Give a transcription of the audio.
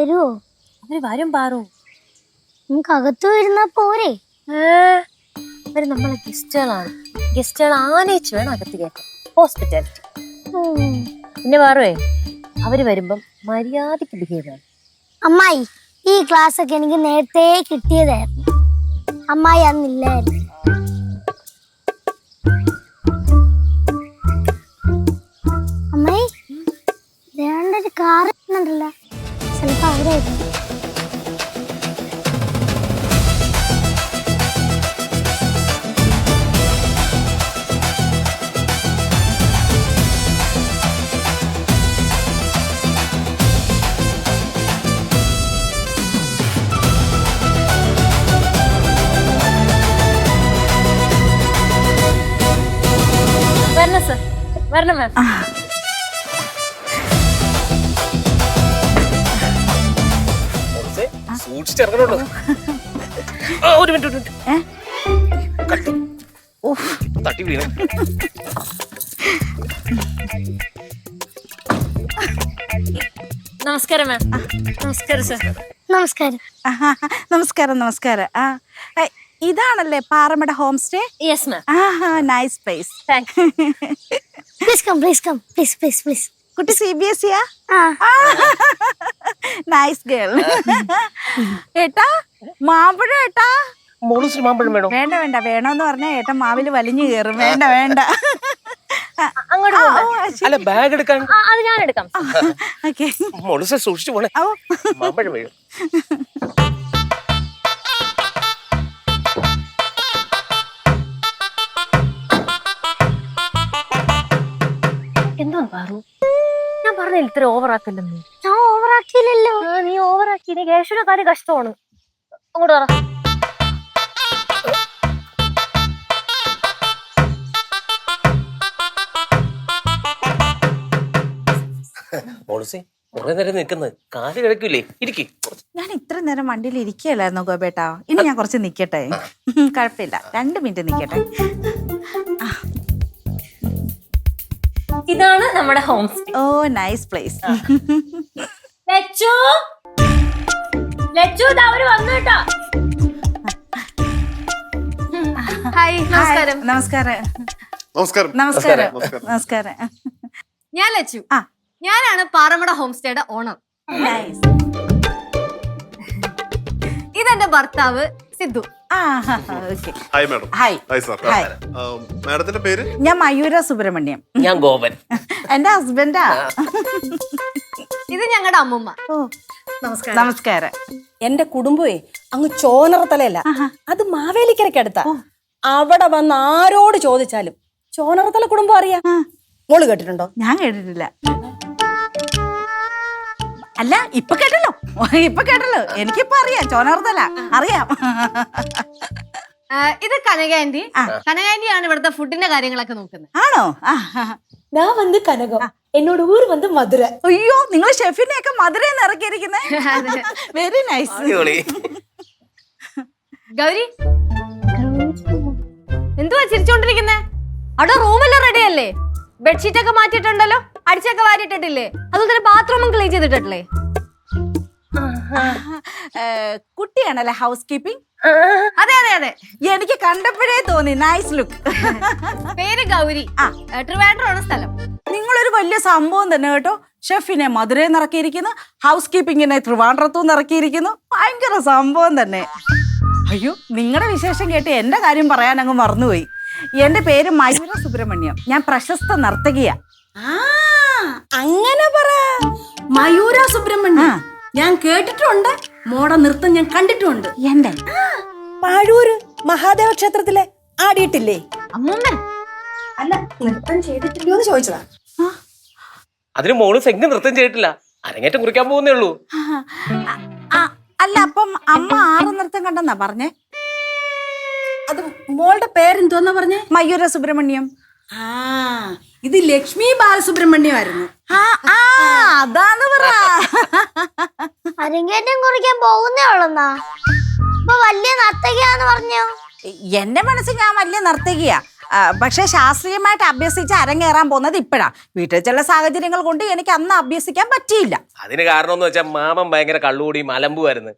വരുവോ? അവര് വരും പാറു. നമുക്ക് അകത്ത് വരുന്ന പോരെ? അവര് നമ്മളെ ഗസ്റ്റുകളാണ്. ഗസ്റ്റുകൾ ആനയിച്ച് വേണം അകത്ത് കയറ്റാൻ. ഹോസ്പിറ്റാലിറ്റി. പിന്നെ പാറുവേ, അവര് വരുമ്പം മര്യാദക്ക് ബിഹേവ് ചെയ്യണം. അമ്മായി, ഈ ക്ലാസ് ഒക്കെ എനിക്ക് നേരത്തെ കിട്ടിയതായിരുന്നു. അമ്മായി അന്നില്ലായിരുന്നു. അമ്മായി, വേണ്ടൊരു കാർ ഉണ്ടല്ലോ, ചിലപ്പോ അവരായിരുന്നു. വരണം സർ, വരണം മാം. സൂക്ഷിച്ചിറങ്ങണുള്ളൂ. ഒരു മിനിറ്റ് തട്ടി വീണ. നമസ്കാരം മാം. നമസ്കാരം സർ. നമസ്കാരം. നമസ്കാരം നമസ്കാരം. ഇതാണല്ലേ Paramada home stay? Yes ma'am. Nice place. Thank you. Please come, please come, please please please. കുട്ടി CBSE? Nice girl. ഏട്ടാ മാമ്പഴം ഏട്ടാ. മോളൂസിന് മാമ്പഴം വേണോ? വേണ്ട വേണ്ട, വേണോന്ന് പറഞ്ഞാ ഏട്ടൻ മാവില് വലിഞ്ഞു കയറും. വേണ്ട വേണ്ട. അങ്ങോട്ട് അല്ല, ബാഗ് എടുക്കാൻ. അത് ഞാൻ എടുക്കാം. ഓക്കെ. മോളൂസെ സൂക്ഷിച്ചു പോണേ. മാമ്പഴം വീഴും. എന്താ പാറു, ഞാൻ പറഞ്ഞില്ല ഇത്ര ഓവറാക്കല്ലെന്ന്. ഞാൻ ഓവറാക്കിയില്ലല്ലോ. നീ ഓവറാക്കി. നീ കേശുവിന്റെ കാര്യം കഷ്ടമാണ്. അങ്ങോട്ട് പറ. മോളൂസെ കുറെ നേരം നിൽക്കുന്നത്, കാല് കിടക്കൂലേ? ഇരിക്കേ. ഞാൻ ഇത്ര നേരം വണ്ടിയിൽ ഇരിക്കുകയല്ലായിരുന്നു ഗോപേട്ടാ. ഇനി ഞാൻ കുറച്ച് നിക്കട്ടെ. കുഴപ്പമില്ല, 2 മിനിറ്റ് നിക്കട്ടെ. ഇതാണ് നമ്മുടെ ഹോം സ്റ്റേ. ഓ നൈസ് പ്ലേസ്. ലച്ചു, ലച്ചു, അവര് വന്നു കേട്ടോ. ഹായ്, നമസ്കാരം. നമസ്കാരം നമസ്കാരം. നമസ്കാരം നമസ്കാരം. ഞാൻ ലച്ചു. ആ, ഞാനാണ് പാറമട ഹോം സ്റ്റേയുടെ ഓണർ. നൈസ്. ഇതെന്റെ ഭർത്താവ് Sidhu. Okay. Hi madam. Hi. Hi sir. Hi. മാഡത്തിന്റെ പേര്? ഞാൻ മയൂര സുബ്രഹ്മണ്യം. ഞാൻ ഗോപൻ. എന്റെ ഹസ്ബൻഡാ. ഇത് ഞങ്ങളുടെ അമ്മുമ്മ. ഓ നമസ്കാരം. നമസ്കാരം. എന്റെ കുടുംബമേ അങ്ങ് ചോനറത്തലയല്ല, അത് മാവേലിക്കരയ്ക്കടുത്താ. അവിടെ വന്ന് ആരോട് ചോദിച്ചാലും ചോനറത്തല കുടുംബം അറിയാം. മോള് കേട്ടിട്ടുണ്ടോ? ഞാൻ കേട്ടിട്ടില്ല. അല്ല, ഇപ്പൊ കേട്ടല്ലോ, ഇപ്പൊ കേട്ടല്ലോ. എനിക്കിപ്പോ അറിയാം, ചോനർത്തല അറിയാം. ഇത് കനക ആന്റി. കനക ആന്റിയാണ് ഇവിടുത്തെ ഫുഡിന്റെ കാര്യങ്ങളൊക്കെ നോക്കുന്നത്. ആണോ? ഞാൻ വന്ന് കനകം, എന്നോട് ഊര് വന്ന് മധുര. അയ്യോ, നിങ്ങൾ ഷെഫിനെ ഒക്കെ മധുരന്ന് ഇറക്കിയിരിക്കുന്നേ. Very nice. ഗൗരി, എന്തുവാ ചിരിച്ചോണ്ടിരിക്കുന്നേ? അവിടെ റൂമെല്ലാം റെഡി അല്ലേ? ബെഡ്ഷീറ്റ് ഒക്കെ മാറ്റിയിട്ടുണ്ടല്ലോ, അടിച്ചൊക്കെ വാരിയിട്ടിട്ടില്ലേ? അതുപോലെ തന്നെ ബാത്റൂമും ക്ലീൻ ചെയ്തിട്ടില്ലേ? കുട്ടിയാണല്ലേ ഹൗസ് കീപ്പിംഗ്? അതെ അതെ അതെ, എനിക്ക് കണ്ടപ്പോഴേ തോന്നി നൈസ് ലുക്ക്. പേര് ഗൗരി. ട്രിവാൻഡ്രമാണ് സ്ഥലം. നിങ്ങളൊരു വലിയ സംഭവം തന്നെ കേട്ടോ. ഷെഫിനെ മധുരയിൽ നിറക്കിയിരിക്കുന്നു, ഹൗസ് കീപ്പിങ്ങിനെ ട്രിവാൻഡ്രത്തു നിറക്കിയിരിക്കുന്നു. ഭയങ്കര സംഭവം തന്നെ. അയ്യോ, നിങ്ങളുടെ വിശേഷം കേട്ട് എന്റെ കാര്യം പറയാൻ അങ്ങ് മറന്നുപോയി. എന്റെ പേര് മയൂര സുബ്രഹ്മണ്യം. ഞാൻ പ്രശസ്ത നർത്തകിയാ. അങ്ങനെ പറ. മയൂര സുബ്രഹ്മണ്യം ഞാൻ കേട്ടിട്ടുണ്ട്, മോടെ നൃത്തം ഞാൻ കണ്ടിട്ടുണ്ട്. എന്റെ പാഴൂര് മഹാദേവ ക്ഷേത്രത്തിലെ ആടിയിട്ടില്ലേ? അമ്മൂമ്മൻ അല്ല, നൃത്തം ചെയ്തിട്ടില്ലോ എന്ന് ചോദിച്ചതാ. അതിന് മോളൂസ് എങ്ങനെ നൃത്തം ചെയ്തിട്ടില്ല, അരങ്ങേറ്റം കുറിക്കാൻ പോകുന്നേ ഉള്ളൂ. അല്ല, അപ്പം അമ്മ 6 നൃത്തം കണ്ടെന്നാ പറഞ്ഞേ? അത് മോളുടെ പേരെന്തോന്നാ പറഞ്ഞേ? മയൂര സുബ്രഹ്മണ്യം. ഇത് ലക്ഷ്മി ബാലസുബ്രഹ്മണ്യമായിരുന്നു. അതാന്ന് പറ. അരങ്ങേറ്റം കുറിക്കാൻ പോകുന്നേ ഉള്ളന്നാ. ഇപ്പൊ വലിയ നർത്തകിയാന്ന് പറഞ്ഞോ? എന്റെ മനസ്സിൽ ഞാൻ വലിയ നർത്തകിയാ. പക്ഷെ ശാസ്ത്രീയമായിട്ട് അഭ്യസിച്ച് അരങ്ങേറാൻ പോകുന്നത് ഇപ്പോഴാ. വീട്ടിൽ ചില സാഹചര്യങ്ങൾ കൊണ്ട് എനിക്ക് അന്ന് അഭ്യസിക്കാൻ പറ്റിയില്ല. അതിന് കാരണം എന്ന് വെച്ചാൽ മാമൻ ഭയങ്കര കള്ളുകൂടിയും അലമ്പുമായിരുന്നു.